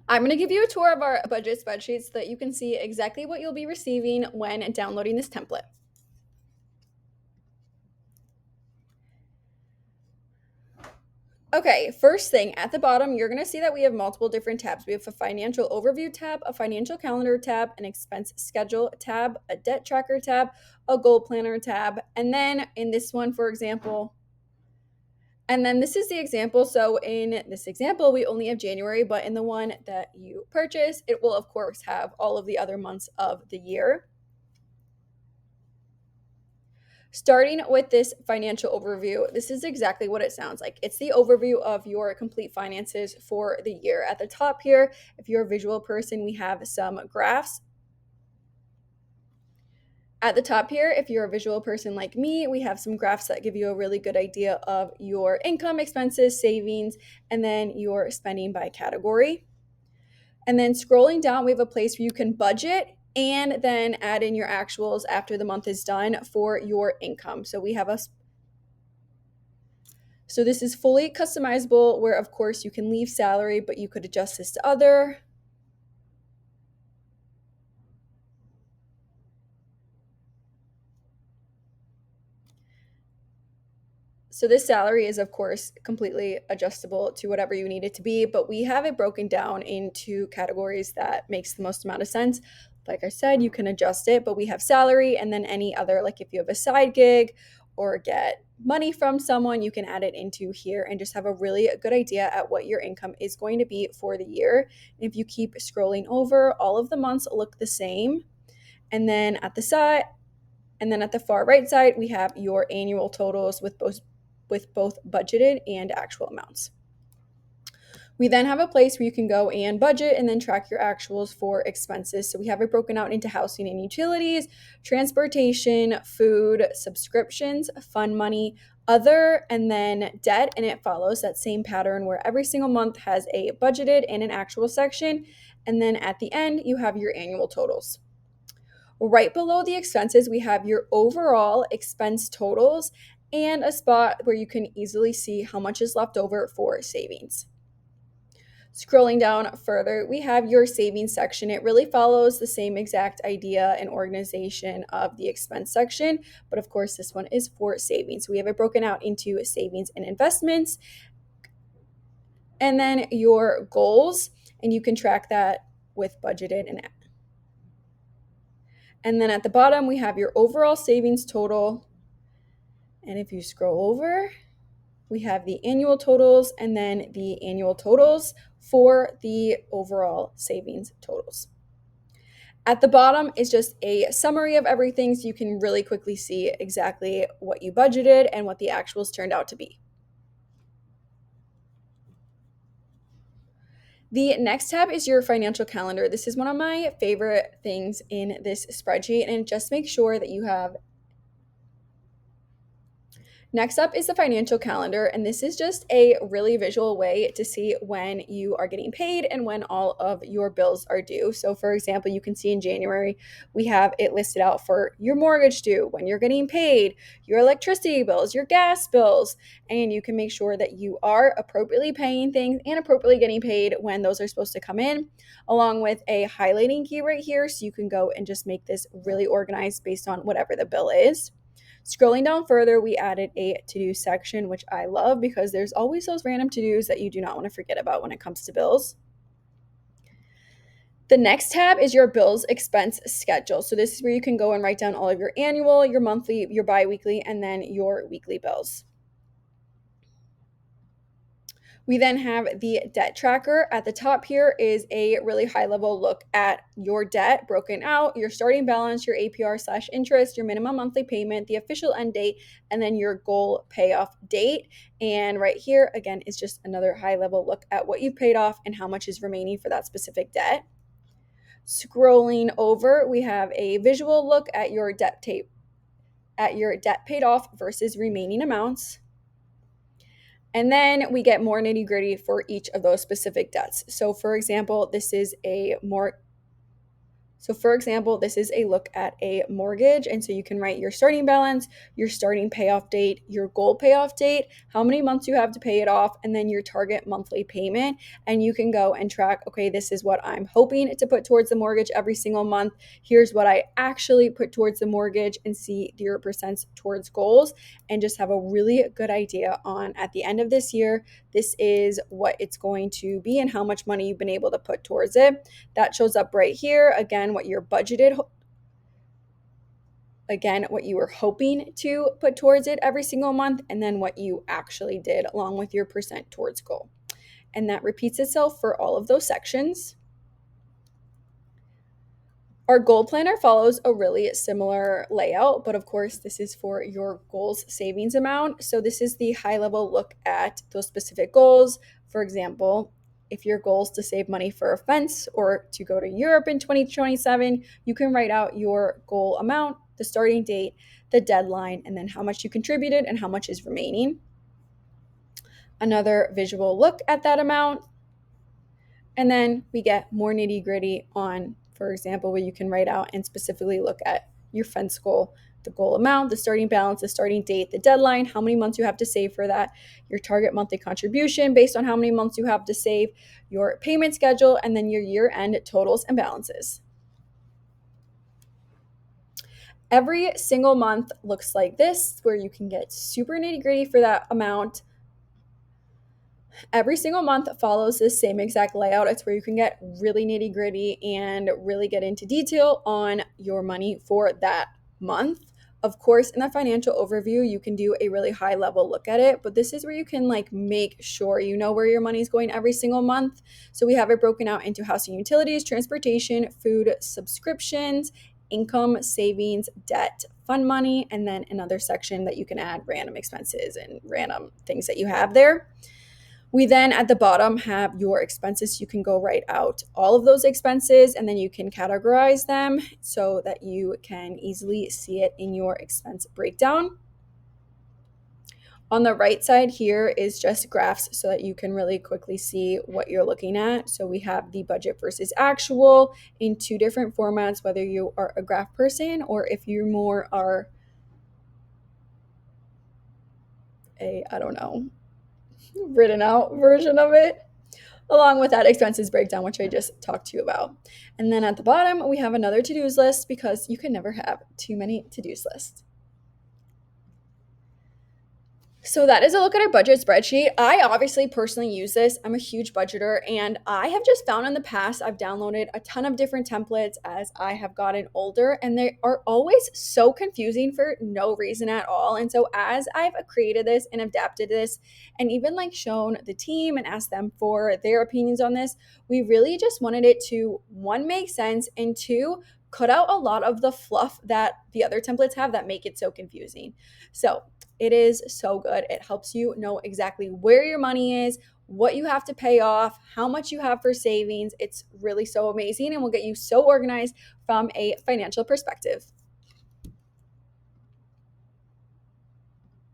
I'm going to give you a tour of our budget spreadsheet so that you can see exactly what you'll be receiving when downloading this template. Okay, first thing at the bottom, you're going to see that we have multiple different tabs. We have a financial overview tab, a financial calendar tab, an expense schedule tab, a debt tracker tab, a goal planner tab, and then in this one, for example, and then this is the example. So in this example, we only have January, but in the one that you purchase, it will of course have all of the other months of the year. Starting with this financial overview, this is exactly what it sounds like. It's the overview of your complete finances for the year. At the top here, if you're a visual person, we have some graphs. At the top here, if you're a visual person like me, we have some graphs that give you a really good idea of your income, expenses, savings, and then your spending by category. And then scrolling down, we have a place where you can budget and then add in your actuals after the month is done for your income. So this is fully customizable where of course you can leave salary, but you could adjust this to other. So this salary is of course completely adjustable to whatever you need it to be, but we have it broken down into categories that makes the most amount of sense. Like I said, you can adjust it, but we have salary and then any other, like if you have a side gig or get money from someone, you can add it into here and just have a really good idea at what your income is going to be for the year. If you keep scrolling over, all of the months look the same. And then at the side, and then at the far right side, we have your annual totals with both budgeted and actual amounts. We then have a place where you can go and budget and then track your actuals for expenses. So we have it broken out into housing and utilities, transportation, food, subscriptions, fund money, other, and then debt. And it follows that same pattern where every single month has a budgeted and an actual section. And then at the end, you have your annual totals. Right below the expenses, we have your overall expense totals and a spot where you can easily see how much is left over for savings. Scrolling down further, we have your savings section. It really follows the same exact idea and organization of the expense section, but of course, this one is for savings. We have it broken out into savings and investments, and then your goals, and you can track that with budgeted and then at the bottom, we have your overall savings total. And if you scroll over, we have the annual totals and then the annual totals for the overall savings totals. At the bottom is just a summary of everything so you can really quickly see exactly what you budgeted and what the actuals turned out to be. The next tab is your financial calendar. This is one of my favorite things in this spreadsheet, and it just makes sure that you have. Next up is the financial calendar, and this is just a really visual way to see when you are getting paid and when all of your bills are due. So, for example, you can see in January, we have it listed out for your mortgage due, when you're getting paid, your electricity bills, your gas bills, and you can make sure that you are appropriately paying things and appropriately getting paid when those are supposed to come in, along with a highlighting key right here so you can go and just make this really organized based on whatever the bill is. Scrolling down further, we added a to-do section, which I love because there's always those random to-dos that you do not want to forget about when it comes to bills. The next tab is your bills expense schedule. So this is where you can go and write down all of your annual, your monthly, your bi-weekly, and then your weekly bills. We then have the debt tracker. At the top here is a really high level look at your debt broken out, your starting balance, your APR/interest, your minimum monthly payment, the official end date, and then your goal payoff date. And right here, again, is just another high level look at what you've paid off and how much is remaining for that specific debt. Scrolling over, we have a visual look at your debt paid off versus remaining amounts. And then we get more nitty gritty for each of those specific debts. So for example, this is So for example, this is a look at a mortgage. And so you can write your starting balance, your starting payoff date, your goal payoff date, how many months you have to pay it off, and then your target monthly payment. And you can go and track, okay, this is what I'm hoping to put towards the mortgage every single month. Here's what I actually put towards the mortgage, and see your percents towards goals, and just have a really good idea on at the end of this year, this is what it's going to be and how much money you've been able to put towards it. That shows up right here. Again, what you're budgeted, again, what you were hoping to put towards it every single month, and then what you actually did along with your percent towards goal. And that repeats itself for all of those sections. Our goal planner follows a really similar layout, but of course, this is for your goals savings amount. So this is the high level look at those specific goals. For example, if your goal is to save money for a fence or to go to Europe in 2027, you can write out your goal amount, the starting date, the deadline, and then how much you contributed and how much is remaining. Another visual look at that amount. And then we get more nitty gritty on, for example, where you can write out and specifically look at your fence goal, the goal amount, the starting balance, the starting date, the deadline, how many months you have to save for that, your target monthly contribution based on how many months you have to save, your payment schedule, and then your year-end totals and balances. Every single month looks like this, where you can get super nitty gritty for that amount. Every single month follows this same exact layout. It's where you can get really nitty gritty and really get into detail on your money for that month. Of course, in the financial overview, you can do a really high level look at it, but this is where you can make sure you know where your money is going every single month. So we have it broken out into housing, utilities, transportation, food, subscriptions, income, savings, debt, fund money, and then another section that you can add random expenses and random things that you have there. We then at the bottom have your expenses. You can go write out all of those expenses, and then you can categorize them so that you can easily see it in your expense breakdown. On the right side here is just graphs so that you can really quickly see what you're looking at. So we have the budget versus actual in two different formats, whether you are a graph person or if you more are written out version of it, along with that expenses breakdown, which I just talked to you about. And then at the bottom, we have another to-dos list, because you can never have too many to-dos lists. So that is a look at our budget spreadsheet. I obviously personally use this. I'm a huge budgeter, and I have just found in the past I've downloaded a ton of different templates as I have gotten older, and they are always so confusing for no reason at all. And so as I've created this and adapted this and even shown the team and asked them for their opinions on this, we really just wanted it to, one, make sense, and two, cut out a lot of the fluff that the other templates have that make it so confusing. So it is so good. It helps you know exactly where your money is, what you have to pay off, how much you have for savings. It's really so amazing and will get you so organized from a financial perspective.